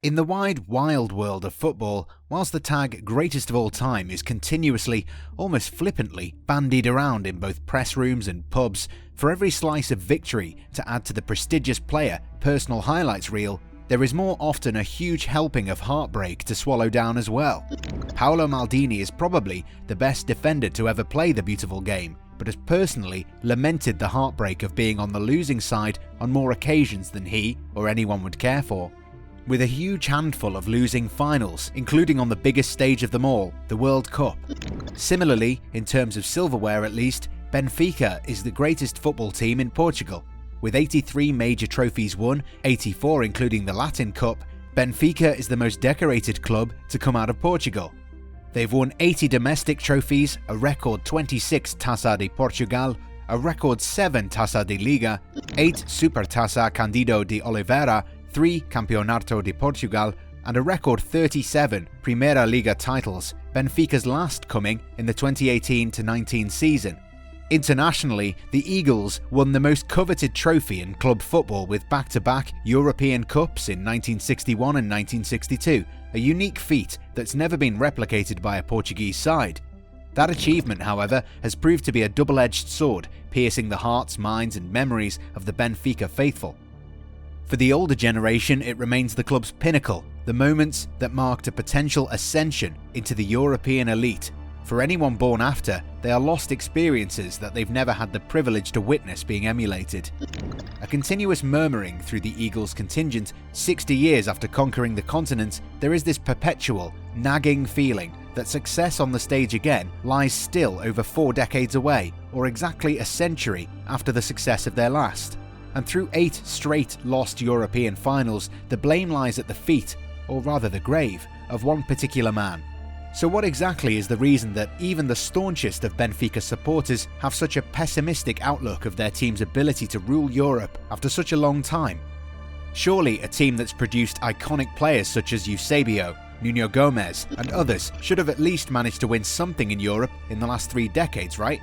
In the wide, wild world of football, whilst the tag greatest of all time is continuously, almost flippantly, bandied around in both press rooms and pubs, for every slice of victory to add to the prestigious player personal highlights reel, there is more often a huge helping of heartbreak to swallow down as well. Paolo Maldini is probably the best defender to ever play the beautiful game, but has personally lamented the heartbreak of being on the losing side on more occasions than he or anyone would care for. With a huge handful of losing finals, including on the biggest stage of them all, the World Cup. Similarly, in terms of silverware at least, Benfica is the greatest football team in Portugal. With 83 major trophies won, 84 including the Latin Cup, Benfica is the most decorated club to come out of Portugal. They've won 80 domestic trophies, a record 26 Taça de Portugal, a record 7 Taça de Liga, 8 Supertaça Cândido de Oliveira, 3 Campeonato de Portugal, and a record 37 Primeira Liga titles, Benfica's last coming in the 2018-19 season. Internationally, the Eagles won the most coveted trophy in club football with back-to-back European Cups in 1961 and 1962, a unique feat that's never been replicated by a Portuguese side. That achievement, however, has proved to be a double-edged sword, piercing the hearts, minds and memories of the Benfica faithful. For the older generation, it remains the club's pinnacle, the moments that marked a potential ascension into the European elite. For anyone born after, they are lost experiences that they've never had the privilege to witness being emulated. A continuous murmuring through the Eagles contingent, 60 years after conquering the continent, there is this perpetual, nagging feeling that success on the stage again lies still over 4 decades away, or exactly a century after the success of their last. And through 8 straight lost European finals, the blame lies at the feet, or rather the grave, of one particular man. So what exactly is the reason that even the staunchest of Benfica supporters have such a pessimistic outlook of their team's ability to rule Europe after such a long time? Surely a team that's produced iconic players such as Eusebio, Nuno Gomes and others should have at least managed to win something in Europe in the last 3 decades, right?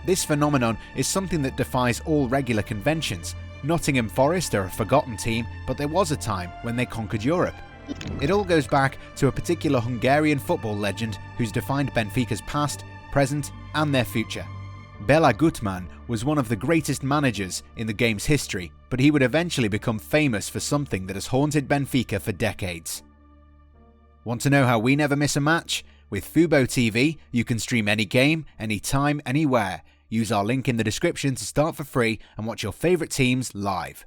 This phenomenon is something that defies all regular conventions. Nottingham Forest are a forgotten team, but there was a time when they conquered Europe. It all goes back to a particular Hungarian football legend who's defined Benfica's past, present and their future. Bela Gutman was one of the greatest managers in the game's history, but he would eventually become famous for something that has haunted Benfica for decades. Want to know how we never miss a match? With Fubo TV, you can stream any game, anytime, anywhere. Use our link in the description to start for free and watch your favourite teams live.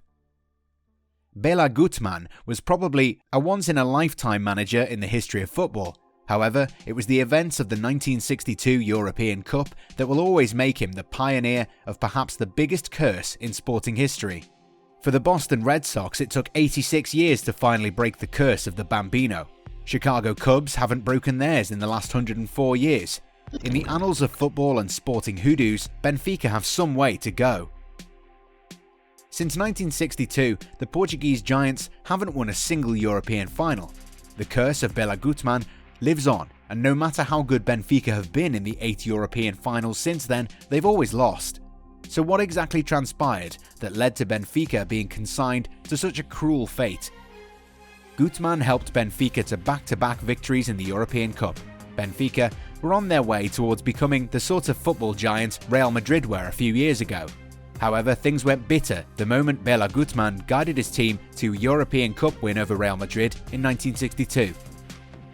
Bela Gutman was probably a once-in-a-lifetime manager in the history of football. However, it was the events of the 1962 European Cup that will always make him the pioneer of perhaps the biggest curse in sporting history. For the Boston Red Sox, it took 86 years to finally break the curse of the Bambino. Chicago Cubs haven't broken theirs in the last 104 years. In the annals of football and sporting hoodoos, Benfica have some way to go. Since 1962, the Portuguese giants haven't won a single European final. The curse of Bela Gutman lives on, and no matter how good Benfica have been in the 8 European finals since then, they've always lost. So what exactly transpired that led to Benfica being consigned to such a cruel fate? Gutman helped Benfica to back-to-back victories in the European Cup. Benfica were on their way towards becoming the sort of football giant Real Madrid were a few years ago. However, things went bitter the moment Bela Gutman guided his team to a European Cup win over Real Madrid in 1962.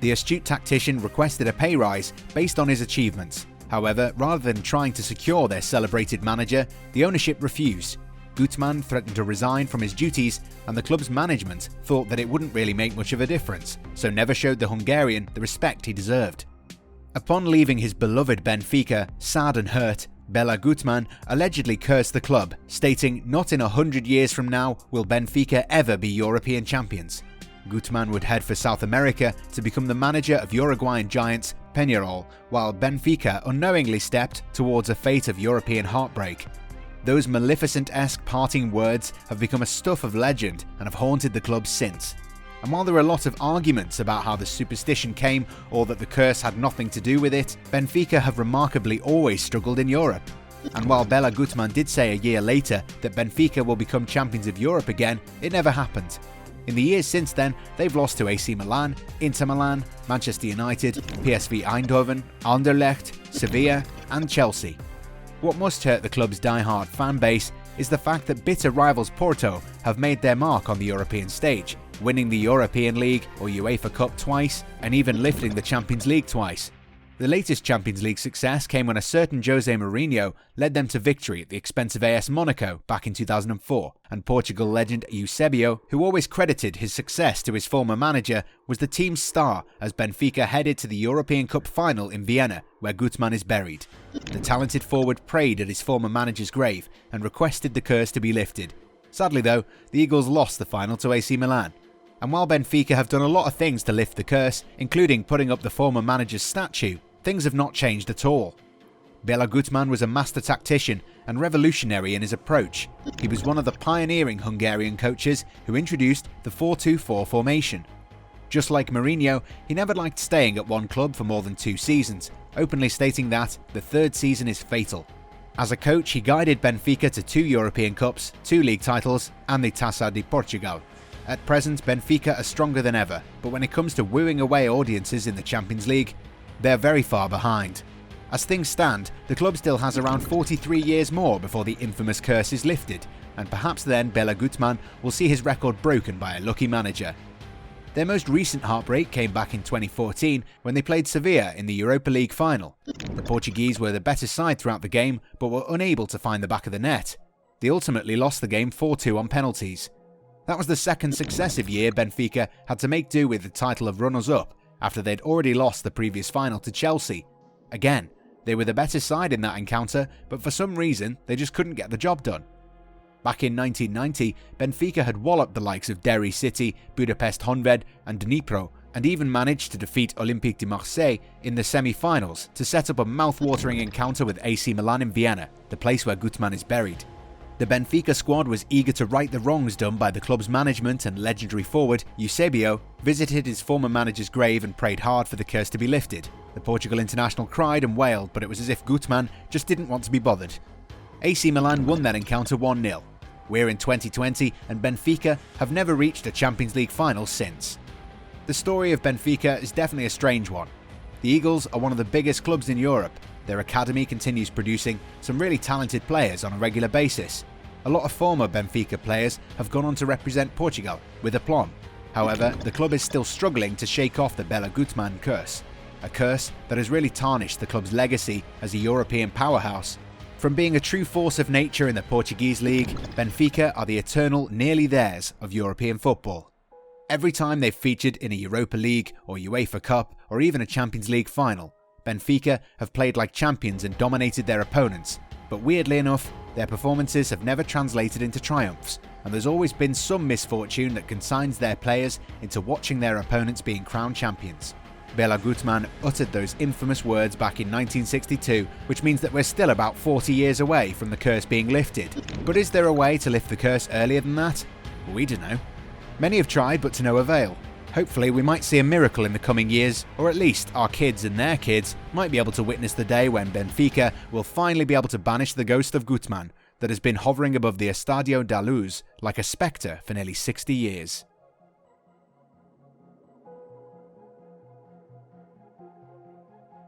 The astute tactician requested a pay rise based on his achievements. However, rather than trying to secure their celebrated manager, the ownership refused. Gutman threatened to resign from his duties, and the club's management thought that it wouldn't really make much of a difference, so never showed the Hungarian the respect he deserved. Upon leaving his beloved Benfica, sad and hurt, Bela Gutman allegedly cursed the club, stating, "Not in 100 years from now will Benfica ever be European champions." Gutman would head for South America to become the manager of Uruguayan giants Peñarol, while Benfica unknowingly stepped towards a fate of European heartbreak. Those Maleficent-esque parting words have become a stuff of legend and have haunted the club since. And while there are a lot of arguments about how the superstition came or that the curse had nothing to do with it, Benfica have remarkably always struggled in Europe. And while Bela Gutman did say a year later that Benfica will become champions of Europe again, it never happened. In the years since then, they've lost to AC Milan, Inter Milan, Manchester United, PSV Eindhoven, Anderlecht, Sevilla and Chelsea. What must hurt the club's die-hard fan base is the fact that bitter rivals Porto have made their mark on the European stage, winning the European League or UEFA Cup twice and even lifting the Champions League twice. The latest Champions League success came when a certain Jose Mourinho led them to victory at the expense of AS Monaco back in 2004, and Portugal legend Eusebio, who always credited his success to his former manager, was the team's star as Benfica headed to the European Cup final in Vienna, where Gutmann is buried. The talented forward prayed at his former manager's grave and requested the curse to be lifted. Sadly though, the Eagles lost the final to AC Milan. And while Benfica have done a lot of things to lift the curse, including putting up the former manager's statue, things have not changed at all. Bela Gutmann was a master tactician and revolutionary in his approach. He was one of the pioneering Hungarian coaches who introduced the 4-2-4 formation. Just like Mourinho, he never liked staying at one club for more than 2 seasons, openly stating that the 3rd season is fatal. As a coach, he guided Benfica to 2 European Cups, 2 league titles and the Taça de Portugal. At present, Benfica are stronger than ever, but when it comes to wooing away audiences in the Champions League, they're very far behind. As things stand, the club still has around 43 years more before the infamous curse is lifted, and perhaps then Bela Gutmann will see his record broken by a lucky manager. Their most recent heartbreak came back in 2014 when they played Sevilla in the Europa League final. The Portuguese were the better side throughout the game, but were unable to find the back of the net. They ultimately lost the game 4-2 on penalties. That was the 2nd successive year Benfica had to make do with the title of runners-up, after they'd already lost the previous final to Chelsea. Again, they were the better side in that encounter, but for some reason they just couldn't get the job done. Back in 1990, Benfica had walloped the likes of Derry City, Budapest Honved and Dnipro, and even managed to defeat Olympique de Marseille in the semi-finals to set up a mouth-watering encounter with AC Milan in Vienna, the place where Gutmann is buried. The Benfica squad was eager to right the wrongs done by the club's management, and legendary forward Eusebio visited his former manager's grave and prayed hard for the curse to be lifted. The Portugal international cried and wailed, but it was as if Gutmann just didn't want to be bothered. AC Milan won that encounter 1-0. We're in 2020 and Benfica have never reached a Champions League final since. The story of Benfica is definitely a strange one. The Eagles are one of the biggest clubs in Europe. Their academy continues producing some really talented players on a regular basis. A lot of former Benfica players have gone on to represent Portugal with aplomb. However, the club is still struggling to shake off the Bela Gutmann curse, a curse that has really tarnished the club's legacy as a European powerhouse. From being a true force of nature in the Portuguese league, Benfica are the eternal nearly theirs of European football. Every time they've featured in a Europa League or UEFA Cup or even a Champions League final, Benfica have played like champions and dominated their opponents, but weirdly enough, their performances have never translated into triumphs, and there's always been some misfortune that consigns their players into watching their opponents being crowned champions. Bela Gutmann uttered those infamous words back in 1962, which means that we're still about 40 years away from the curse being lifted. But is there a way to lift the curse earlier than that? We don't know. Many have tried, but to no avail. Hopefully we might see a miracle in the coming years, or at least our kids and their kids might be able to witness the day when Benfica will finally be able to banish the ghost of Gutmann that has been hovering above the Estadio da Luz like a spectre for nearly 60 years.